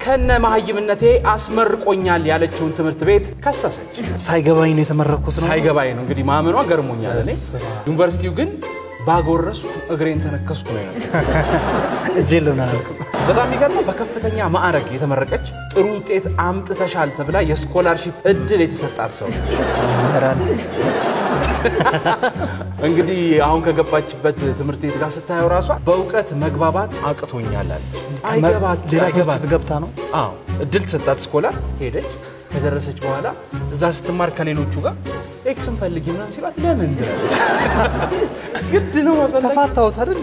ከነ ማህይምነቴ አስመርቆኛል ያለችውን ትምህርት ቤት ከሰሰች ሳይገባኝ ነው የተመረኩት ነው ሳይገባኝ ነው እንግዲህ ማመኗ ገርሞኛል እኔ ዩኒቨርሲቲው ግን ባጎረሱ እግሬን ተነከስኩ ነው እጄለውና አልኩም በጣም ይገርም በከፍተኛ ማዕረግ የተመረቀች ጥሩ ውጤት አምጥተሻል ተብላ የስኮላርሺፕ እድል የተሰጣት ሰው እንግዲህ አሁን ከገባችበት ትምህርት ቤት ጋር ስታየው ራሷ በእውቀት መግባባት አቅቶኛል አይገባት ገብታ ነው አዎ እድል ተሰጣት ስኮላር ሄደች ከደረሰች በኋላ እዛ ስትማር ከሌሎቹ ጋር ኤክስን ፈልጊና ሲላት ለምን እንደረች ግድ ነው ተፋታውት አይደል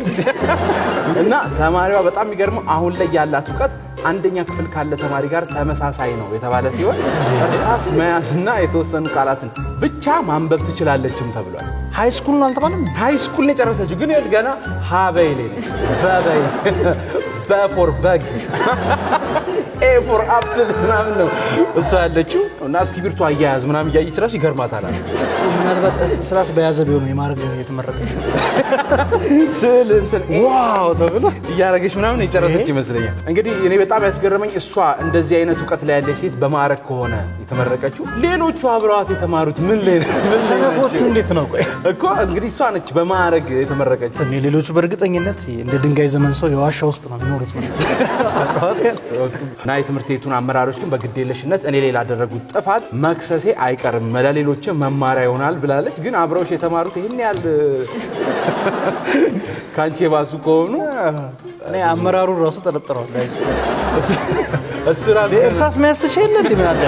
እና ተማሪዋ በጣም ይገርመው አሁን ላይ ያላት ዕውቀት አንደኛ ክፍል ካለ ተማሪ ጋር ተመሳሳይ ነው የተባለ ሲሆን እርሳስ መያዝና የተወሰኑ ቃላትን ብቻ ማንበብ ትችላለችም ተብሏል ሃይ ስኩል ነው አልተባለም ሃይ ስኩል ነው ጨረሰችው ግን ገና ሃበይ ነች ባባይ በፎር በግ ኤ ፎር አፕል ምናምን ነው እሷ ያለችው እና እስኪብርቱ አያያዝ ምናምን ያይች ራስ ይገርማታል ምናልባት ስራስ በያዘ ቢሆን የማርግ የተመረቀች ስል እንትን ዋው ተብሎ ያረጋሽ ምናምን የጨረሰች ይመስለኛል እንግዲህ እኔ በጣም ያስገረመኝ እሷ እንደዚህ አይነት ዕውቀት ላይ ያለች ሴት በማዕረግ ከሆነ የተመረቀችው ሌሎቹ አብረዋት የተማሩት ምን ላይ ነው ሰነፎቹ እንዴት ነው ቆይ እኮ እንግዲህ እሷ ነች በማዕረግ የተመረቀች ሌሎቹ በእርግጠኝነት እንደ ድንጋይ ዘመን ሰው የዋሻ ውስጥ ነው የሚኖሩት እና የትምህርት ቤቱን አመራሮች ግን በግዴለሽነት እኔ ላይ ላደረጉት ጥፋት መክሰሴ አይቀርም ለሌሎች መማሪያ ይሆናል ብላለች ግን አብረውሽ የተማሩት ይሄን ያህል ካንቺ ባሱ ከሆኑ እኔ አመራሩ ራሱ ተጠረጥረዋል እሱ ራሱ እርሳስ ማያስችል እንዴ ምን አለ